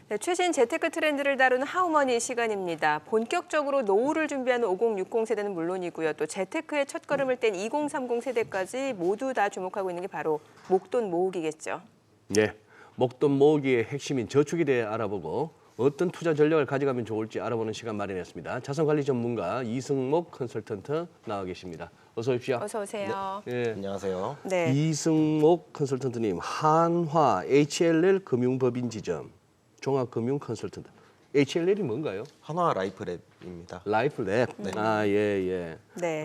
네, 최신 재테크 트렌드를 다루는 하우머니 시간입니다. 본격적으로 노후를 준비하는 5060 세대는 물론이고요. 또 재테크의 첫걸음을 뗀 2030 세대까지 모두 다 주목하고 있는 게 바로 목돈 모으기겠죠. 네, 목돈 모으기의 핵심인 저축에 대해 알아보고 어떤 투자 전략을 가져가면 좋을지 알아보는 시간 마련했습니다. 자산관리 전문가 이승목 컨설턴트 나와 계십니다. 어서 오십시오. 어서 오세요. 네. 안녕하세요. 네. 이승목 컨설턴트님, 한화 HLL 금융법인지점 종합금융 컨설턴트. HLL이 뭔가요? 한화 라이프랩입니다. 라이프랩. 아, 예. 네.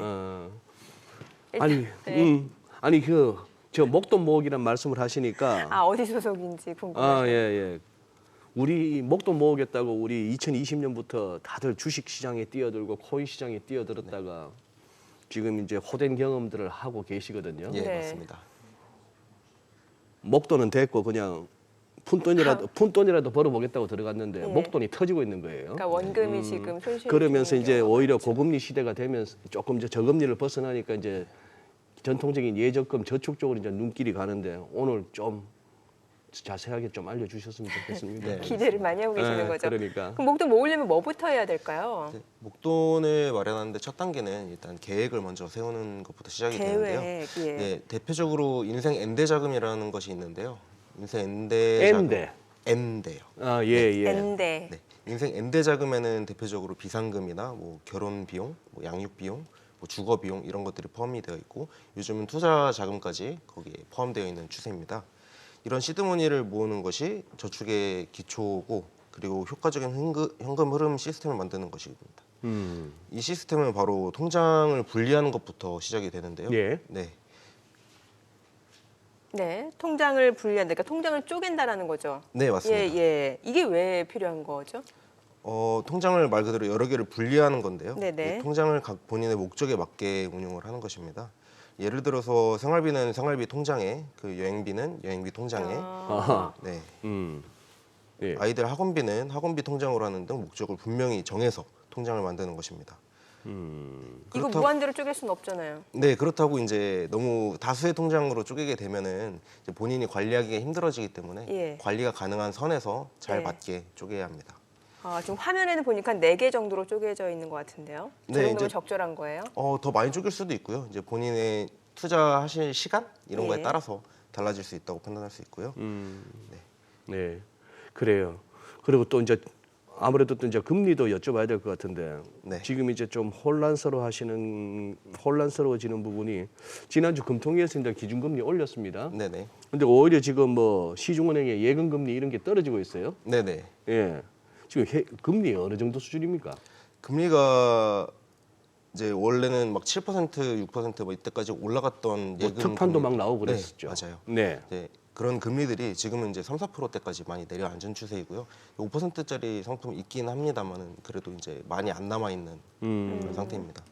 아니, 네. 아니 저 목돈 모으기란 말씀을 하시니까 어디 소속인지 궁금해요. 예. 우리 목돈 모으겠다고 우리 2020년부터 다들 주식 시장에 뛰어들고 코인 시장에 뛰어들었다가 지금 이제 호된 경험들을 하고 계시거든요. 예, 네. 맞습니다. 목돈은 됐고 그냥 푼돈이라도 벌어보겠다고 들어갔는데 예. 목돈이 터지고 있는 거예요. 그러니까 원금이 지금 손실이 그러면서 되는 이제 경우가 오히려 많죠. 고금리 시대가 되면서 조금 이제 저금리를 벗어나니까 이제 전통적인 예적금 저축 쪽으로 이제 눈길이 가는데 오늘 좀 자세하게 좀 알려주셨으면 좋겠습니다. 네. 기대를 많이 하고 계시는 네, 거죠. 그러니까. 그럼 목돈 모으려면 뭐부터 해야 될까요? 네, 목돈을 마련하는데 첫 단계는 일단 계획을 먼저 세우는 것부터 시작이 되는데요. 계획. 예. 네, 대표적으로 인생 엔대 자금이라는 것이 있는데요. 인생 엔대 자금. 엔대. 엔대요. 아, 예. 엔데. 네, 인생 엔대 자금에는 대표적으로 비상금이나 뭐 결혼 비용, 뭐 양육 비용, 뭐 주거 비용 이런 것들이 포함이 되어 있고 요즘은 투자 자금까지 거기에 포함되어 있는 추세입니다. 이런 시드머니를 모으는 것이 저축의 기초고 그리고 효과적인 현금 흐름 시스템을 만드는 것입니다. 이 시스템은 바로 통장을 분리하는 것부터 시작이 되는데요. 예. 네, 네. 통장을 분리한다. 그러니까 통장을 쪼갠다라는 거죠. 네 맞습니다. 예. 이게 왜 필요한 거죠? 통장을 말 그대로 여러 개를 분리하는 건데요. 네네. 통장을 각 본인의 목적에 맞게 운용을 하는 것입니다. 예를 들어서 생활비는 생활비 통장에, 그 여행비는 여행비 통장에, 아하. 네, 예. 아이들 학원비는 학원비 통장으로 하는 등 목적을 분명히 정해서 통장을 만드는 것입니다. 이거 무한대로 쪼갤 수는 없잖아요. 네, 그렇다고 이제 너무 다수의 통장으로 쪼개게 되면은 이제 본인이 관리하기가 힘들어지기 때문에 예. 관리가 가능한 선에서 잘 네. 맞게 쪼개야 합니다. 지금 화면에는 보니까 4개 정도로 쪼개져 있는 것 같은데요. 저 네, 정도면 이제- 적절한 거예요? 더 많이 쪼갤 수도 있고요. 이제 본인의 투자하실 시간 이런 예. 거에 따라서 달라질 수 있다고 판단할 수 있고요. 네, 그래요. 그리고 또 이제 아무래도 또 이제 금리도 여쭤봐야 될 것 같은데 네. 지금 이제 좀 혼란스러워지는 부분이 지난주 금통위에서 이제 기준금리 올렸습니다. 네네. 근데 오히려 지금 뭐 시중은행의 예금금리 이런 게 떨어지고 있어요. 네네. 예, 지금 금리 어느 정도 수준입니까? 금리가 이제 원래는 막 7%, 6%뭐 이때까지 올라갔던 뭐 예금 특판도 금리- 막 나오고 네, 그랬었죠. 맞아요. 네. 네, 그런 금리들이 지금은 이제 3~4%대까지 많이 내려앉은 추세이고요. 5%짜리 상품이 있긴 합니다만은 그래도 이제 많이 안 남아 있는 그런 상태입니다.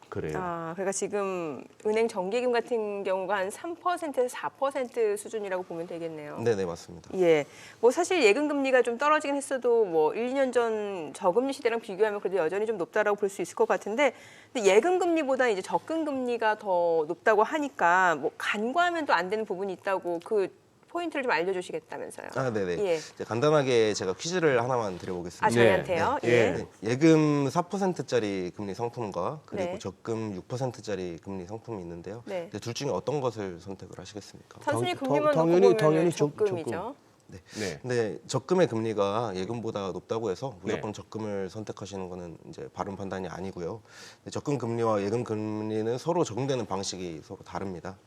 그래요. 그러니까 지금 은행 정기금 같은 경우가 한 3%에서 4% 수준이라고 보면 되겠네요. 네네 맞습니다. 예. 뭐 사실 예금 금리가 좀 떨어지긴 했어도 뭐 1, 2년 전 저금리 시대랑 비교하면 그래도 여전히 좀 높다라고 볼 수 있을 것 같은데 근데 예금 금리보다 이제 적금 금리가 더 높다고 하니까 뭐 간과하면 또 안 되는 부분이 있다고 그 포인트를 좀 알려주시겠다면서요. 네네. 예. 이제 간단하게 제가 퀴즈를 하나만 드려보겠습니다. 저희한테요. 네. 예. 예. 네, 예금 4%짜리 금리 상품과 그리고 네. 적금 6%짜리 금리 상품이 있는데요. 네. 둘 중에 어떤 것을 선택을 하시겠습니까? 선순위 당- 금리만 당연히- 놓고 보면 당연히 적금이죠. 네. 네. 근데 적금의 금리가 예금보다 높다고 해서 무조건 네. 적금을 선택하시는 거는 이제 바른 판단이 아니고요. 적금 금리와 예금 금리는 서로 적용되는 방식이 서로 다릅니다.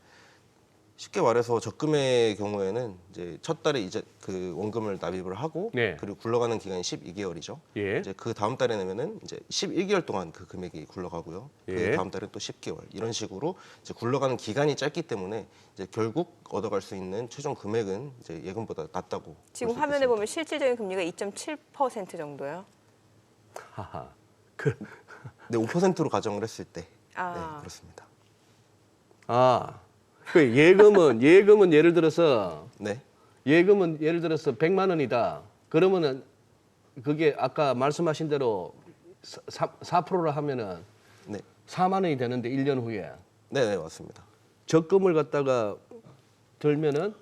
쉽게 말해서 적금의 경우에는 이제 첫 달에 이제 그 원금을 납입을 하고 네. 그리고 굴러가는 기간이 12개월이죠. 예. 이제 그 다음 달에 내면은 이제 11개월 동안 그 금액이 굴러가고요. 예. 그 다음 달에 또 10개월 이런 식으로 이제 굴러가는 기간이 짧기 때문에 이제 결국 얻어갈 수 있는 최종 금액은 이제 예금보다 낮다고. 지금 볼수 화면에 있겠습니다. 보면 실질적인 금리가 2.7% 정도요. 하하. 네, 5%로 가정을 했을 때. 아. 네, 그렇습니다. 그 예금은 예를 들어서 네. 100만 원이다. 그러면은 그게 아까 말씀하신 대로 4%라 하면은 네. 4만 원이 되는데 1년 후에 네, 네, 맞습니다. 적금을 갖다가 들면은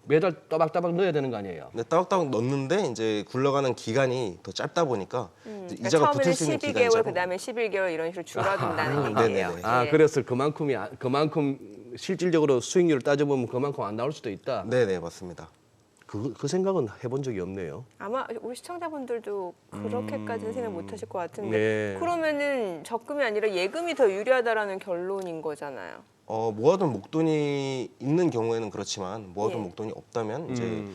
매달 따박따박 넣어야 되는 거 아니에요? 근데 따박따박 넣는데 이제 굴러가는 기간이 더 짧다 보니까 이제 그러니까 이자가 처음에는 붙을 수 있는 기간이 12개월, 짧은 그다음에 11개월 이런 식으로 줄어든다는 네네네. 얘기예요. 아, 예. 그래서 그만큼 실질적으로 수익률을 따져보면 그만큼 안 나올 수도 있다. 네네 맞습니다. 그 생각은 해본 적이 없네요. 아마 우리 시청자분들도 그렇게까지는 생각 못 하실 것 같은데 네. 그러면은 적금이 아니라 예금이 더 유리하다라는 결론인 거잖아요. 모아둔 목돈이 있는 경우에는 그렇지만 모아둔 예. 목돈이 없다면 이제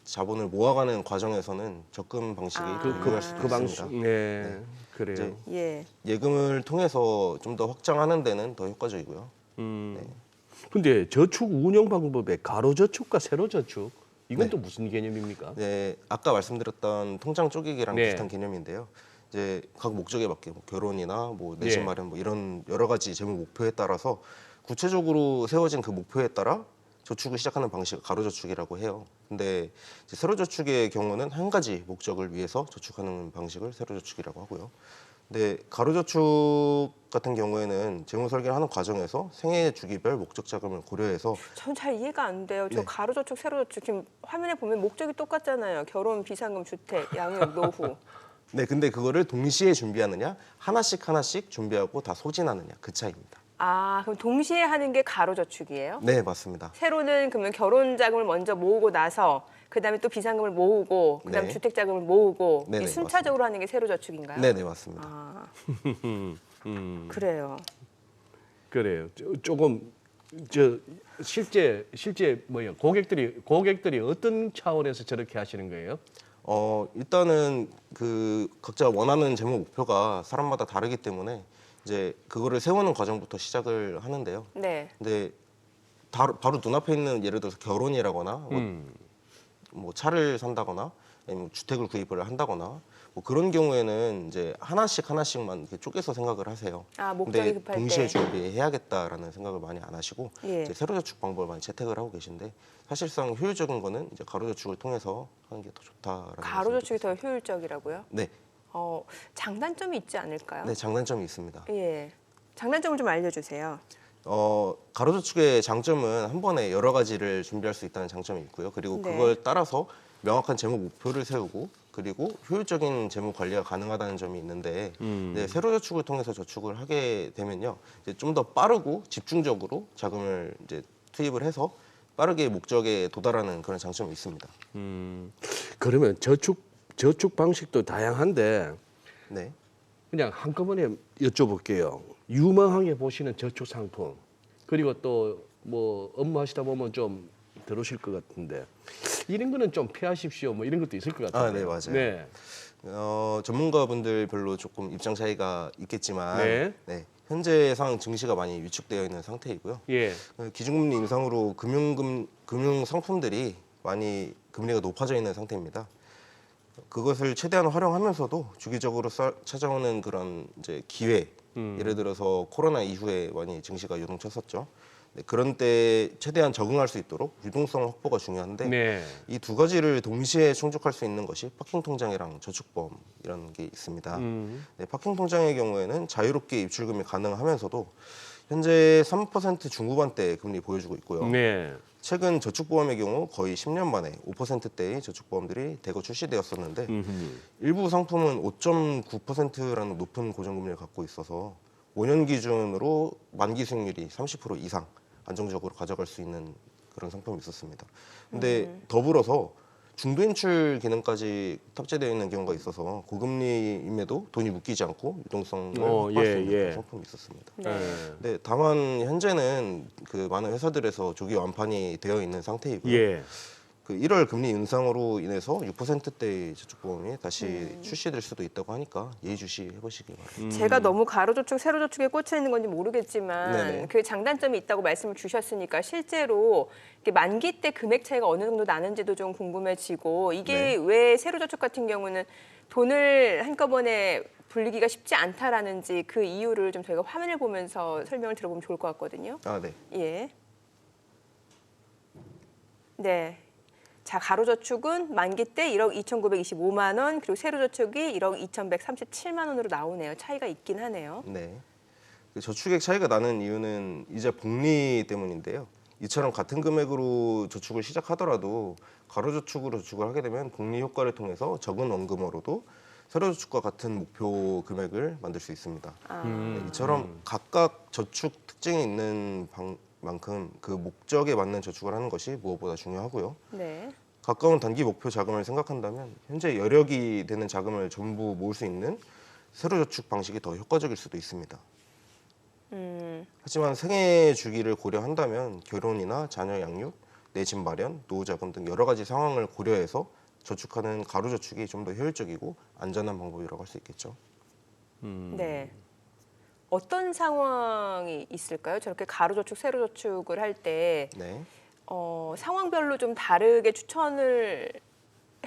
자본을 모아가는 과정에서는 적금 방식이 아. 더 유리할 수도 그 있습니다. 방식, 네, 그래요. 이제 예. 예금을 통해서 좀 더 확장하는 데는 더 효과적이고요. 근데 저축 운영 방법에 가로 저축과 세로 저축 이건 네. 또 무슨 개념입니까? 네, 아까 말씀드렸던 통장 쪼개기랑 네. 비슷한 개념인데요. 이제 각 목적에 맞게 뭐 결혼이나 뭐 내신 예. 마련 뭐 이런 여러 가지 재무 목표에 따라서 구체적으로 세워진 그 목표에 따라 저축을 시작하는 방식을 가로저축이라고 해요. 근데 이제 세로저축의 경우는 한 가지 목적을 위해서 저축하는 방식을 세로저축이라고 하고요. 근데 가로저축 같은 경우에는 재무 설계를 하는 과정에서 생애 주기별 목적 자금을 고려해서 전 잘 이해가 안 돼요. 저 네. 가로저축, 세로저축 지금 화면에 보면 목적이 똑같잖아요. 결혼, 비상금, 주택, 양육, 노후. 네, 근데 그거를 동시에 준비하느냐 하나씩 준비하고 다 소진하느냐 그 차이입니다. 아, 그럼 동시에 하는 게 가로저축이에요? 네, 맞습니다. 세로는 그러면 결혼 자금을 먼저 모으고 나서 그다음에 또 비상금을 모으고 그다음에 네. 주택 자금을 모으고 네네, 이 순차적으로 하는 게 세로저축인가요? 네, 네, 맞습니다. 아, 음, 그래요. 그래요. 조금 실제 뭐예요? 고객들이 어떤 차원에서 저렇게 하시는 거예요? 일단은 그 각자 원하는 재무 목표가 사람마다 다르기 때문에 이제 그거를 세우는 과정부터 시작을 하는데요. 네. 근데 바로 눈앞에 있는 예를 들어서 결혼이라거나 뭐 차를 산다거나 아니면 주택을 구입을 한다거나 뭐 그런 경우에는 이제 하나씩만 이렇게 쪼개서 생각을 하세요. 아, 목적이 근데 급할 동시에 때. 준비해야겠다라는 생각을 많이 안 하시고 예. 이제 세로저축 방법을 많이 채택을 하고 계신데 사실상 효율적인 거는 이제 가로저축을 통해서 하는 게 더 좋다라는 가로저축이 더 말씀을 드리겠습니다. 효율적이라고요? 네, 장단점이 있지 않을까요? 네 장단점이 있습니다. 예. 장단점을 좀 알려주세요. 가로저축의 장점은 한 번에 여러 가지를 준비할 수 있다는 장점이 있고요. 그리고 네. 그걸 따라서 명확한 재무 목표를 세우고 그리고 효율적인 재무 관리가 가능하다는 점이 있는데 이제 세로저축을 통해서 저축을 하게 되면요, 이제 좀 더 빠르고 집중적으로 자금을 이제 투입을 해서 빠르게 목적에 도달하는 그런 장점이 있습니다. 그러면 저축 방식도 다양한데 네. 그냥 한꺼번에 여쭤볼게요. 유망하게 보시는 저축 상품 그리고 또 뭐 업무하시다 보면 좀 들어오실 것 같은데 이런 거는 좀 피하십시오. 뭐 이런 것도 있을 것 같아요. 네, 맞아요. 네. 전문가분들별로 조금 입장 차이가 있겠지만 네. 현재 상황 증시가 많이 위축되어 있는 상태이고요. 예. 기준금리 인상으로 금융 상품들이 많이 금리가 높아져 있는 상태입니다. 그것을 최대한 활용하면서도 주기적으로 찾아오는 그런 이제 기회, 예를 들어서 코로나 이후에 많이 증시가 요동쳤었죠. 네, 그런 때 최대한 적응할 수 있도록 유동성 확보가 중요한데 네. 이 두 가지를 동시에 충족할 수 있는 것이 파킹 통장이랑 저축보험이라는 게 있습니다. 네, 파킹 통장의 경우에는 자유롭게 입출금이 가능하면서도 현재 3% 중후반대 금리 보여주고 있고요. 네. 최근 저축보험의 경우 거의 10년 만에 5%대의 저축보험들이 대거 출시되었었는데 일부 상품은 5.9%라는 높은 고정금리를 갖고 있어서 5년 기준으로 만기 수익률이 30% 이상 안정적으로 가져갈 수 있는 그런 상품이 있었습니다. 근데 더불어서 중도 인출 기능까지 탑재되어 있는 경우가 있어서 고금리임에도 돈이 묶이지 않고 유동성을 확보할 수 있는 그런 상품이 있었습니다. 네. 네, 다만 현재는 그 많은 회사들에서 조기 완판이 되어 있는 상태이고요. 예. 그 1월 금리 인상으로 인해서 6%대의 저축보험이 다시 출시될 수도 있다고 하니까 예의주시 해보시기 바랍니다. 제가 너무 가로저축, 세로저축에 꽂혀 있는 건지 모르겠지만 네네. 그 장단점이 있다고 말씀을 주셨으니까 실제로 이렇게 만기 때 금액 차이가 어느 정도 나는지도 좀 궁금해지고 이게 네. 왜 세로저축 같은 경우는 돈을 한꺼번에 불리기가 쉽지 않다라는지 그 이유를 좀 저희가 화면을 보면서 설명을 들어보면 좋을 것 같거든요. 네. 예. 네. 자, 가로저축은 만기 때 1억 2,925만 원, 그리고 세로저축이 1억 2,137만 원으로 나오네요. 차이가 있긴 하네요. 네. 그 저축액 차이가 나는 이유는 이자 복리 때문인데요. 이처럼 같은 금액으로 저축을 시작하더라도 가로저축으로 저축을 하게 되면 복리 효과를 통해서 적은 원금으로도 세로저축과 같은 목표 금액을 만들 수 있습니다. 네, 이처럼 각각 저축 특징이 있는 만큼 그 목적에 맞는 저축을 하는 것이 무엇보다 중요하고요. 네. 가까운 단기 목표 자금을 생각한다면 현재 여력이 되는 자금을 전부 모을 수 있는 세로저축 방식이 더 효과적일 수도 있습니다. 하지만 생애 주기를 고려한다면 결혼이나 자녀 양육, 내 집 마련, 노후 자금 등 여러 가지 상황을 고려해서 저축하는 가로저축이 좀 더 효율적이고 안전한 방법이라고 할 수 있겠죠. 네. 어떤 상황이 있을까요? 저렇게 가로저축, 세로저축을 할 때 네. 상황별로 좀 다르게 추천을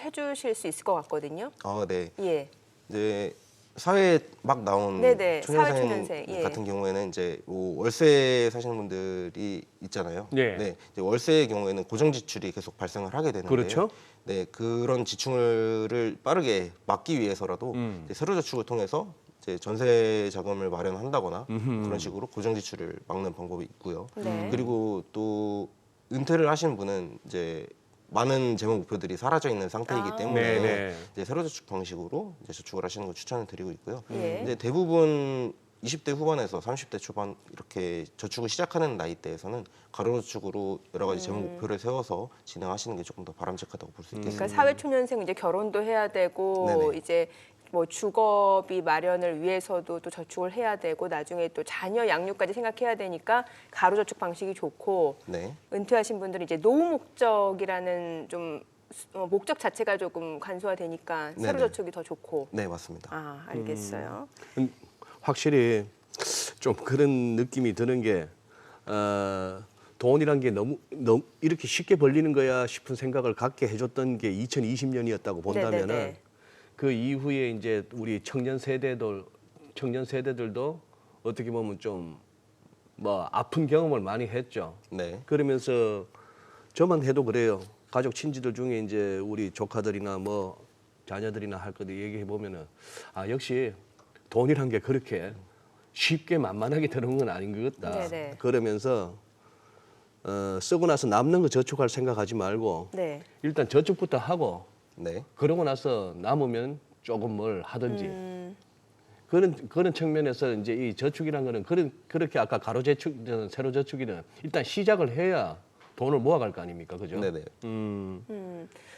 해주실 수 있을 것 같거든요. 네. 예. 이제 사회에 막 나온 네네, 초년생 사회초년생, 예. 같은 경우에는 이제 뭐 월세 사시는 분들이 있잖아요. 예. 네, 이제 월세의 경우에는 고정 지출이 계속 발생을 하게 되는데요. 그렇죠. 네, 그런 지출을 빠르게 막기 위해서라도 이제 세로저축을 통해서 이제 전세 자금을 마련한다거나 그런 식으로 고정 지출을 막는 방법이 있고요. 네. 그리고 또 은퇴를 하신 분은 이제 많은 재무 목표들이 사라져 있는 상태이기 아. 때문에 네네. 이제 세로저축 방식으로 이제 저축을 하시는 걸 추천을 드리고 있고요. 예. 이제 대부분 20대 후반에서 30대 초반 이렇게 저축을 시작하는 나이대에서는 가로저축으로 여러 가지 재무 목표를 세워서 진행하시는 게 조금 더 바람직하다고 볼 수 있겠습니다. 그러니까 사회초년생 이제 결혼도 해야 되고 네네. 이제 뭐 주거비 마련을 위해서도 또 저축을 해야 되고 나중에 또 자녀 양육까지 생각해야 되니까 가로저축 방식이 좋고 네. 은퇴하신 분들은 이제 노후 목적이라는 좀 목적 자체가 조금 간소화되니까 네네. 세로저축이 더 좋고. 네, 맞습니다. 아, 알겠어요. 확실히 좀 그런 느낌이 드는 게 돈이란 게 너무 이렇게 쉽게 벌리는 거야 싶은 생각을 갖게 해줬던 게 2020년이었다고 본다면은 네네네. 그 이후에 이제 우리 청년 세대들도 어떻게 보면 좀 뭐 아픈 경험을 많이 했죠. 네. 그러면서 저만 해도 그래요. 가족 친지들 중에 이제 우리 조카들이나 뭐 자녀들이나 할 것들 얘기해 보면은 역시 돈이란 게 그렇게 쉽게 만만하게 드는 건 아닌 것 같다. 네네. 그러면서 쓰고 나서 남는 거 저축할 생각하지 말고 네. 일단 저축부터 하고 네. 그러고 나서 남으면 조금 뭘 하든지 그런 측면에서 이제 이 저축이란 거는 그렇게 아까 가로저축, 세로저축이는 일단 시작을 해야 돈을 모아갈 거 아닙니까, 그죠? 네네.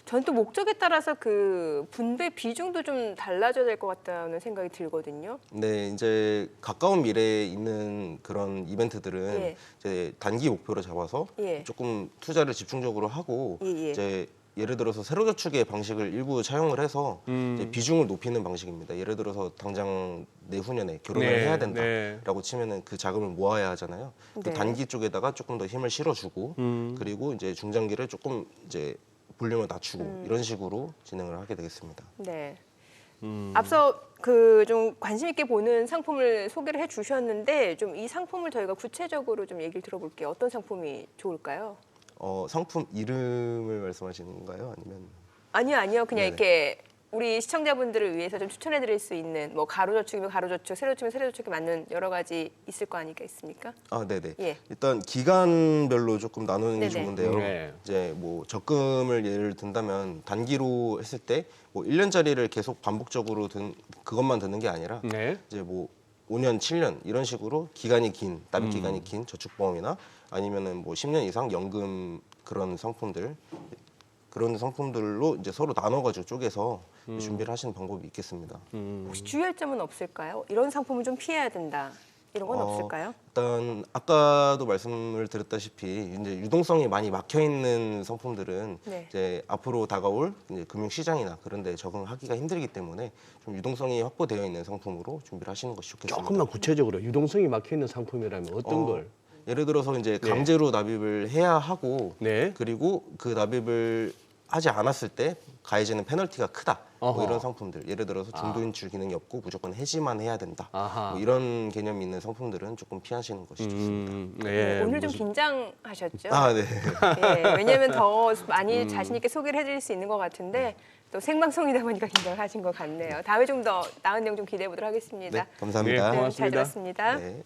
전 또 목적에 따라서 그 분배 비중도 좀 달라져야 될 것 같다는 생각이 들거든요. 네, 이제 가까운 미래에 있는 그런 이벤트들은 예. 이제 단기 목표로 잡아서 예. 조금 투자를 집중적으로 하고 예, 예. 이제 예를 들어서 세로저축의 방식을 일부 차용을 해서 이제 비중을 높이는 방식입니다. 예를 들어서 당장 내후년에 결혼을 네, 해야 된다라고 치면은 그 자금을 모아야 하잖아요. 그 네. 단기 쪽에다가 조금 더 힘을 실어주고 그리고 이제 중장기를 조금 이제 볼륨을 낮추고 이런 식으로 진행을 하게 되겠습니다. 네. 앞서 그 좀 관심 있게 보는 상품을 소개를 해주셨는데 좀 이 상품을 저희가 구체적으로 좀 얘기를 들어볼게요. 어떤 상품이 좋을까요? 상품 이름을 말씀하시는 건가요? 아니면 아니요. 그냥 네네. 이렇게 우리 시청자분들을 위해서 좀 추천해드릴 수 있는 뭐 가로저축이면 가로저축, 세로저축이면 세로저축에 맞는 여러 가지 있을 거 아니겠습니까? 네네. 예. 일단 기간별로 조금 나누는 게 네네. 좋은데요. 네. 이제 뭐 적금을 예를 든다면 단기로 했을 때 뭐 1년짜리를 계속 반복적으로 그것만 드는 게 아니라 네. 이제 뭐 5년, 7년 이런 식으로 기간이 긴 납입 기간이 긴 저축보험이나 아니면은 뭐 10년 이상 연금 그런 상품들로 이제 서로 나눠가지고 쪼개서 준비를 하시는 방법이 있겠습니다. 혹시 주의할 점은 없을까요? 이런 상품은 좀 피해야 된다. 이런 건 없을까요? 일단 아까도 말씀을 드렸다시피 이제 유동성이 많이 막혀 있는 상품들은 네. 이제 앞으로 다가올 이제 금융 시장이나 그런 데 적응하기가 힘들기 때문에 좀 유동성이 확보되어 있는 상품으로 준비를 하시는 것이 좋겠습니다. 조금만 구체적으로 유동성이 막혀 있는 상품이라면 어떤 걸? 예를 들어서 이제 강제로 납입을 해야 하고 네. 그리고 그 납입을 하지 않았을 때 가해지는 페널티가 크다. 어허. 뭐 이런 상품들. 예를 들어서 중도 인출 기능이 없고 무조건 해지만 해야 된다. 아하. 뭐 이런 개념이 있는 상품들은 조금 피하시는 것이 좋습니다. 네. 오늘 좀 긴장하셨죠? 네. 예, 왜냐하면 더 많이 자신 있게 소개를 해드릴 수 있는 것 같은데 또 생방송이다 보니까 긴장을 하신 것 같네요. 다음에 좀 더 나은 내용 좀 기대해 보도록 하겠습니다. 네, 감사합니다. 네, 네, 잘 고맙습니다. 들었습니다. 네.